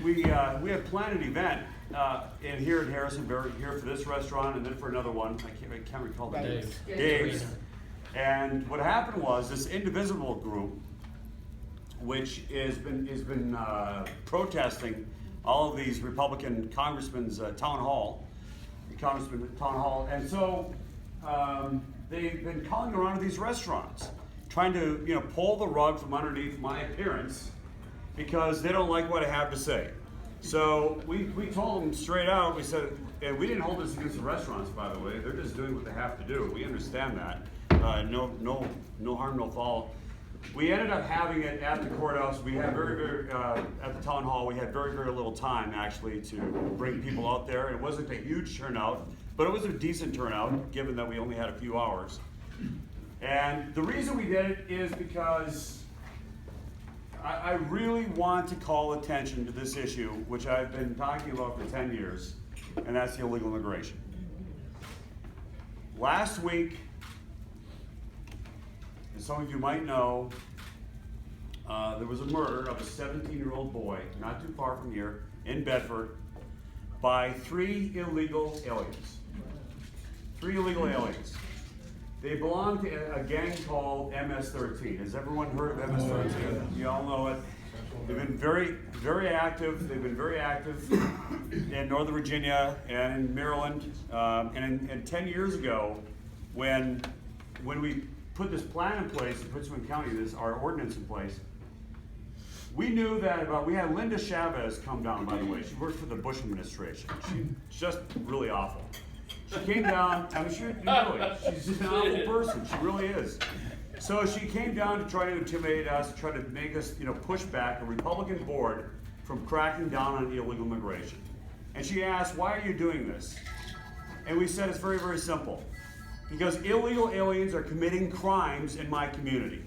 we had planned an event in here in Harrisonburg, here for this restaurant, and then for another one. I can't recall the name. Dave's. And what happened was this indivisible group, which has been protesting all of these Republican congressmen's town hall, and so they've been calling around to these restaurants, trying to pull the rug from underneath my appearance because they don't like what I have to say. So we told them straight out. We said, and we didn't hold this against the restaurants, by the way. They're just doing what they have to do. We understand that. No harm, no foul. We ended up having it at the courthouse. We had very at the town hall. We had very little time actually to bring people out there. It wasn't a huge turnout, but it was a decent turnout given that we only had a few hours. And the reason we did it is because I really want to call attention to this issue, which I've been talking about for 10 years, and that's the illegal immigration. Last week, as some of you might know, there was a murder of a 17-year-old boy, not too far from here, in Bedford, by 3 illegal aliens. 3 illegal aliens. They belong to a gang called MS-13. Has everyone heard of MS-13? You all know it. They've been very active. They've been very active in Northern Virginia and in Maryland. And 10 years ago, when we put this plan in place in Prince William County, our ordinance in place, we knew that we had Linda Chavez come down, by the way. She worked for the Bush administration. She's just really awful. She came down, she's just an awful person. She really is. So she came down to try to intimidate us, try to make us, push back a Republican board from cracking down on illegal immigration. And she asked, "Why are you doing this?" And we said it's very simple. Because illegal aliens are committing crimes in my community.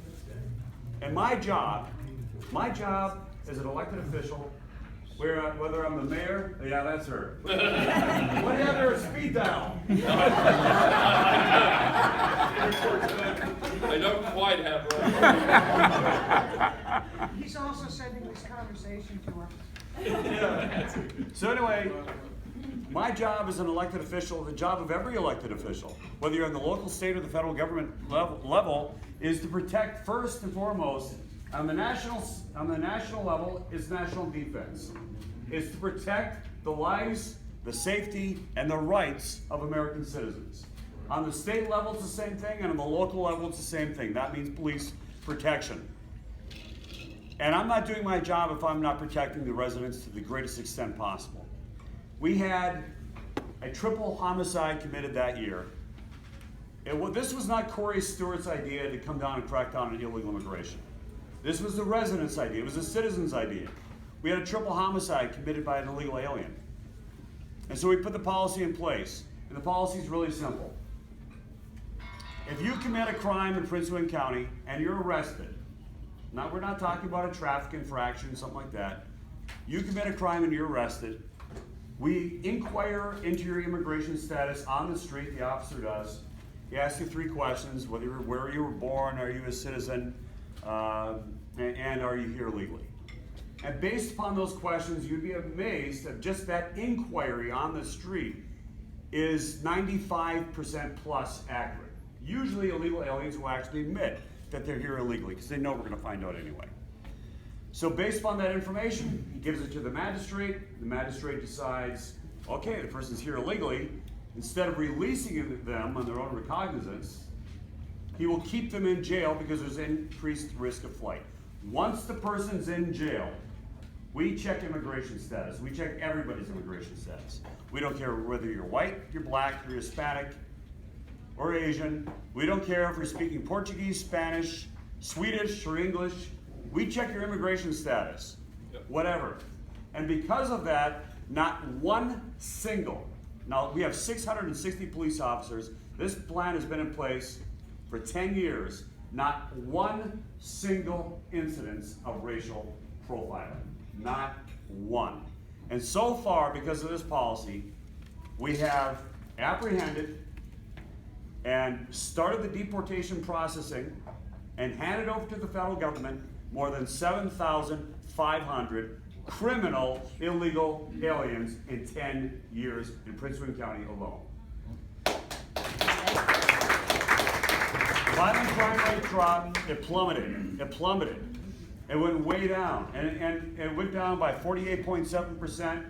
And my job as an elected official, whether I'm the mayor, yeah, that's her. What do you have there? Speed down. I don't quite have one. He's also sending this conversation to us. Yeah. So anyway, my job as an elected official, the job of every elected official, whether you're in the local, state, or the federal government level, is to protect first and foremost. On the national level, it's national defense. It's to protect the lives, the safety, and the rights of American citizens. On the state level, it's the same thing, and on the local level, it's the same thing. That means police protection. And I'm not doing my job if I'm not protecting the residents to the greatest extent possible. We had a triple homicide committed that year. This was not Corey Stewart's idea to come down and crack down on illegal immigration. This was the residents' idea. It was the citizens' idea. We had a triple homicide committed by an illegal alien. And so we put the policy in place. And the policy is really simple. If you commit a crime in Prince William County and you're arrested, we're not talking about a traffic infraction, something like that. You commit a crime and you're arrested. We inquire into your immigration status on the street, the officer does. He asks you 3 questions, where you were born, are you a citizen, and are you here legally? And based upon those questions, you'd be amazed that just that inquiry on the street is 95% plus accurate. Usually illegal aliens will actually admit that they're here illegally because they know we're going to find out anyway. So based upon that information, he gives it to the magistrate. The magistrate decides, okay, the person's here illegally. Instead of releasing them on their own recognizance, he will keep them in jail because there's increased risk of flight. Once the person's in jail, we check immigration status. We check everybody's immigration status. We don't care whether you're white, you're black, you're Hispanic, or Asian. We don't care if you're speaking Portuguese, Spanish, Swedish, or English. We check your immigration status, whatever. And because of that, not one single, now we have 660 police officers. This plan has been in place for 10 years. Not one single incidence of racial profiling. Not one. And so far, because of this policy, we have apprehended and started the deportation processing and handed over to the federal government more than 7,500 criminal illegal aliens in 10 years in Prince William County alone. Violent crime rate dropped, it plummeted. It went way down, and it went down by 48.7%.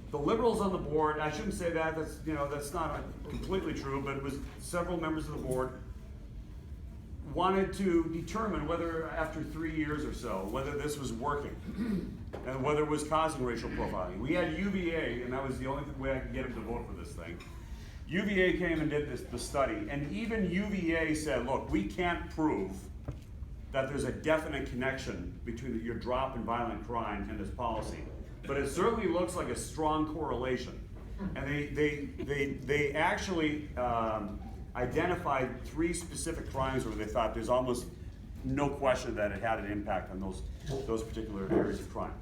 The liberals on the board, I shouldn't say that, that's not completely true, but it was several members of the board wanted to determine whether, after 3 years or so, whether this was working and whether it was causing racial profiling. We had UVA, and that was the only way I could get them to vote for this thing. UVA came and did the study, and even UVA said, look, we can't prove that there's a definite connection between your drop in violent crime and this policy. But it certainly looks like a strong correlation. And they actually identified 3 specific crimes where they thought there's almost no question that it had an impact on those particular areas of crime.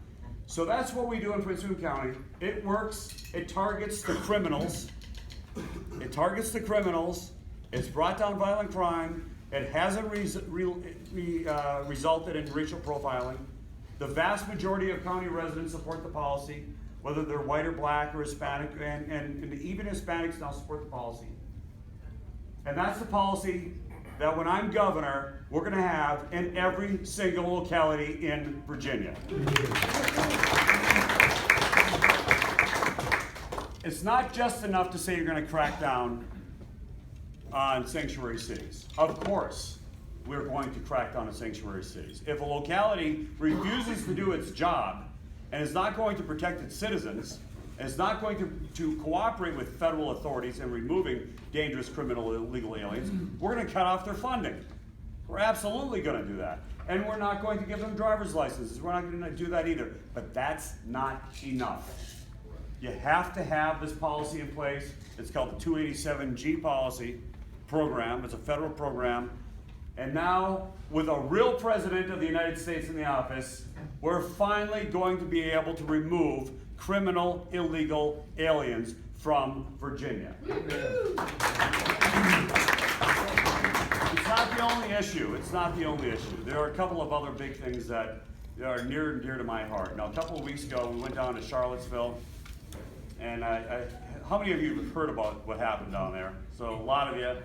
So that's what we do in Prince William County. It works, it targets the criminals. It's brought down violent crime. It hasn't resulted in racial profiling. The vast majority of county residents support the policy, whether they're white or black or Hispanic, and even Hispanics now support the policy. And that's the policy that when I'm governor, we're gonna have in every single locality in Virginia. It's not just enough to say you're gonna crack down on sanctuary cities. Of course, we're going to crack down on sanctuary cities. If a locality refuses to do its job and is not going to protect its citizens, and is not going to cooperate with federal authorities in removing dangerous criminal illegal aliens, we're gonna cut off their funding. We're absolutely gonna do that. And we're not going to give them driver's licenses. We're not gonna do that either. But that's not enough. You have to have this policy in place. It's called the 287G policy program. It's a federal program. And now, with a real president of the United States in the office, we're finally going to be able to remove criminal illegal aliens from Virginia. It's not the only issue. It's not the only issue. There are a couple of other big things that are near and dear to my heart. Now, a couple of weeks ago, we went down to Charlottesville, and how many of you have heard about what happened down there? So a lot of you.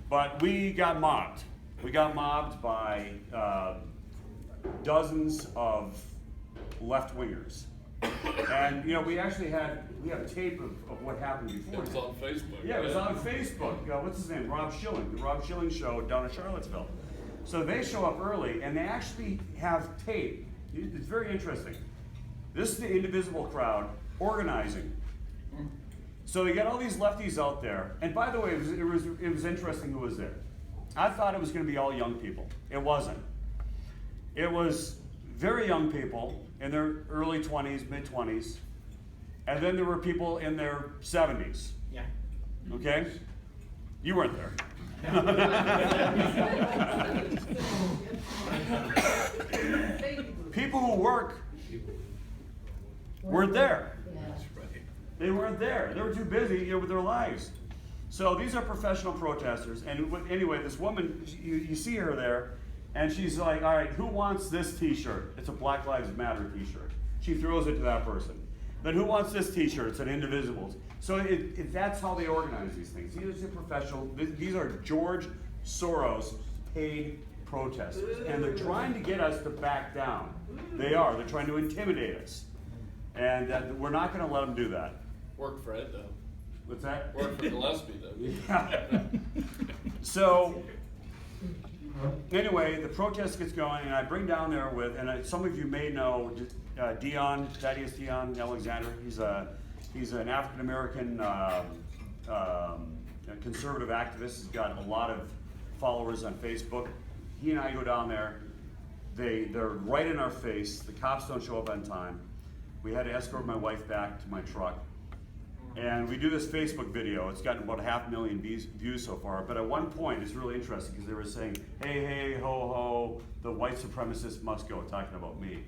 But we got mobbed. We got mobbed by dozens of left-wingers. And we have tape of what happened before. It was on Facebook. Yeah, it was on Facebook. What's his name? Rob Schilling. The Rob Schilling show down in Charlottesville. So they show up early, and they actually have tape. It's very interesting. This is the Indivisible crowd organizing. So they got all these lefties out there. And by the way, it was interesting who was there. I thought it was going to be all young people. It wasn't. It was very young people in their early 20s, mid-20s. And then there were people in their 70s. Yeah. Okay? You weren't there. People who work weren't there. They weren't there. They were too busy with their lives. So these are professional protesters. And anyway, this woman, you see her there, and she's like, all right, who wants this t-shirt? It's a Black Lives Matter t-shirt. She throws it to that person. Then who wants this t-shirt? It's an Indivisibles. So that's how they organize these things. These are professional. These are George Soros paid protesters. And they're trying to get us to back down. They are. They're trying to intimidate us. And we're not going to let them do that. Worked for Ed, though. What's that? Worked for Gillespie, though. Yeah. So, anyway, the protest gets going, and I bring down there with, and some of you may know Thaddeus Dion Alexander. He's an African American conservative activist. He's got a lot of followers on Facebook. He and I go down there. They're right in our face. The cops don't show up on time. We had to escort my wife back to my truck. And we do this Facebook video. It's gotten about 500,000 views so far. But at one point, it's really interesting because they were saying, hey, hey, ho, ho, the white supremacists must go, talking about me.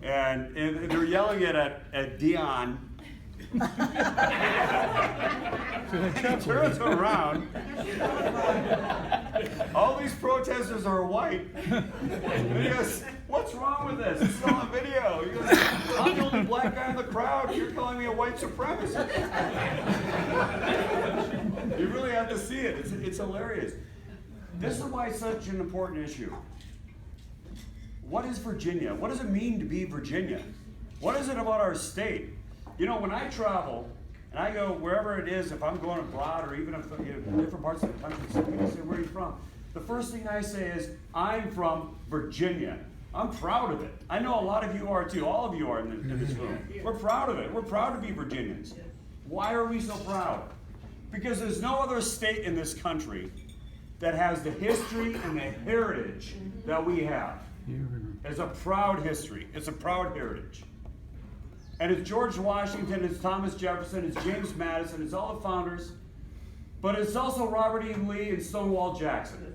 And they're yelling it at Dion. And he turns around. All these protesters are white. And he goes, what's wrong with this? It's on video. He goes, I'm the only black guy in the crowd. You're calling me a white supremacist. You really have to see it. It's hilarious. This is why it's such an important issue. What is Virginia? What does it mean to be Virginia? What is it about our state? You know, when I travel, and I go wherever it is, if I'm going abroad or even if different parts of the country, some people say, where are you from? The first thing I say is, I'm from Virginia. I'm proud of it. I know a lot of you are too. All of you are in this room. We're proud of it. We're proud to be Virginians. Why are we so proud? Because there's no other state in this country that has the history and the heritage that we have. It's a proud history. It's a proud heritage. And it's George Washington, it's Thomas Jefferson, it's James Madison, it's all the founders, but it's also Robert E. Lee and Stonewall Jackson.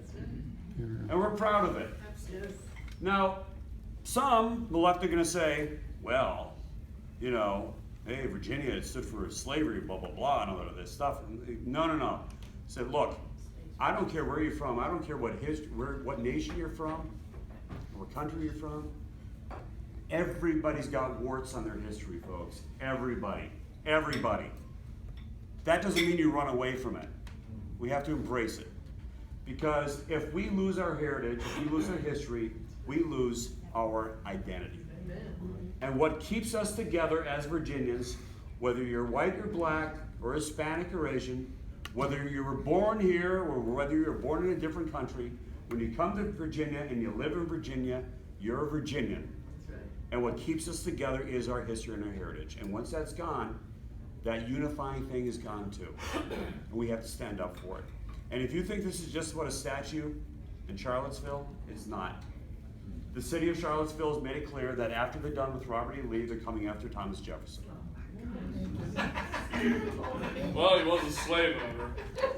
And we're proud of it. Now, some, the left are going to say, well, you know, hey, Virginia, it stood for slavery, blah, blah, blah, and all of this stuff. No. Said, look, I don't care where you're from. I don't care what what nation you're from, or what country you're from. Everybody's got warts on their history, folks. Everybody. That doesn't mean you run away from it. We have to embrace it. Because if we lose our heritage, if we lose our history, we lose our identity. And what keeps us together as Virginians, whether you're white or black, or Hispanic or Asian, whether you were born here or whether you were born in a different country, when you come to Virginia and you live in Virginia, you're a Virginian. And what keeps us together is our history and our heritage. And once that's gone, that unifying thing is gone too. And we have to stand up for it. And if you think this is just about a statue in Charlottesville, it's not. The city of Charlottesville has made it clear that after they're done with Robert E. Lee, they're coming after Thomas Jefferson. Well, he was a slave owner.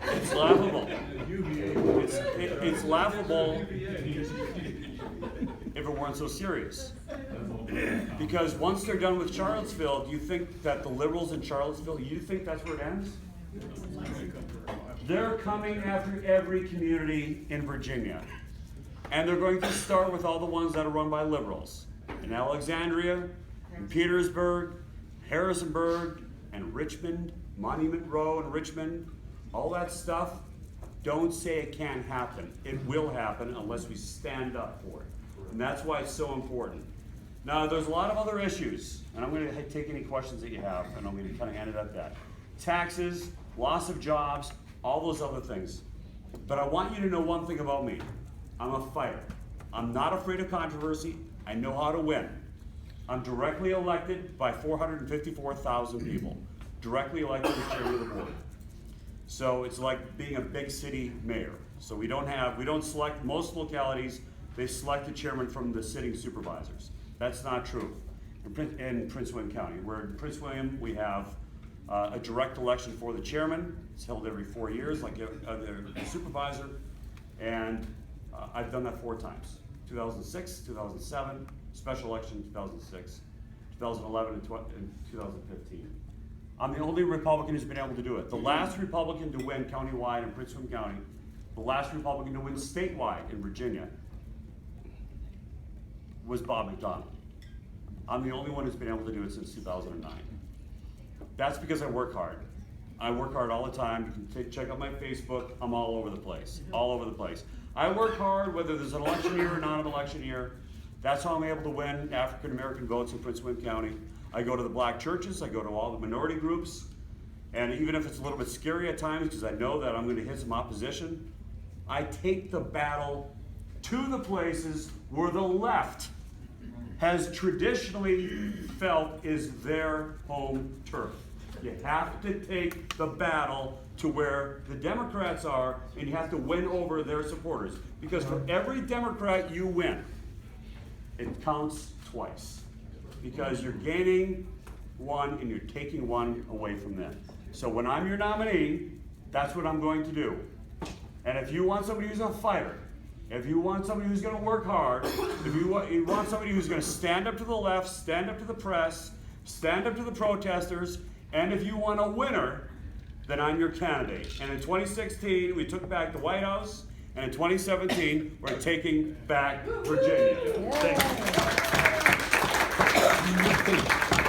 It's laughable. It's laughable if it weren't so serious. Because once they're done with Charlottesville, do you think that the liberals in Charlottesville, you think that's where it ends? They're coming after every community in Virginia. And they're going to start with all the ones that are run by liberals. In Alexandria, in Petersburg, Harrisonburg, and Richmond, Monument Row and Richmond, all that stuff, don't say it can't happen. It will happen unless we stand up for it. And that's why it's so important. Now, there's a lot of other issues, and I'm going to take any questions that you have, and I'm going to kind of end it at that. Taxes, loss of jobs, all those other things. But I want you to know one thing about me. I'm a fighter. I'm not afraid of controversy. I know how to win. I'm directly elected by 454,000 people. Directly elected as chairman of the board. So it's like being a big city mayor. So we don't select, most localities, they select the chairman from the sitting supervisors. That's not true in Prince William County. Where in Prince William, we have a direct election for the chairman. It's held every 4 years, like a supervisor. And I've done that 4 times. 2006, 2007, special election 2006, 2011, and 2015. I'm the only Republican who's been able to do it. The last Republican to win countywide in Prince William County, the last Republican to win statewide in Virginia was Bob McDonald. I'm the only one who's been able to do it since 2009. That's because I work hard. I work hard all the time. You can check out my Facebook. I'm all over the place, all over the place. I work hard whether there's an election year or not an election year. That's how I'm able to win African American votes in Prince William County. I go to the black churches, I go to all the minority groups, and even if it's a little bit scary at times because I know that I'm going to hit some opposition, I take the battle to the places where the left has traditionally felt is their home turf. You have to take the battle to where the Democrats are, and you have to win over their supporters. Because for every Democrat you win, it counts twice. Because you're gaining one and you're taking one away from them. So when I'm your nominee, that's what I'm going to do. And if you want somebody who's a fighter, if you want somebody who's going to work hard, if you want somebody who's going to stand up to the left, stand up to the press, stand up to the protesters, and if you want a winner, then I'm your candidate. And in 2016, we took back the White House, And in 2017, we're taking back Virginia. Thank you.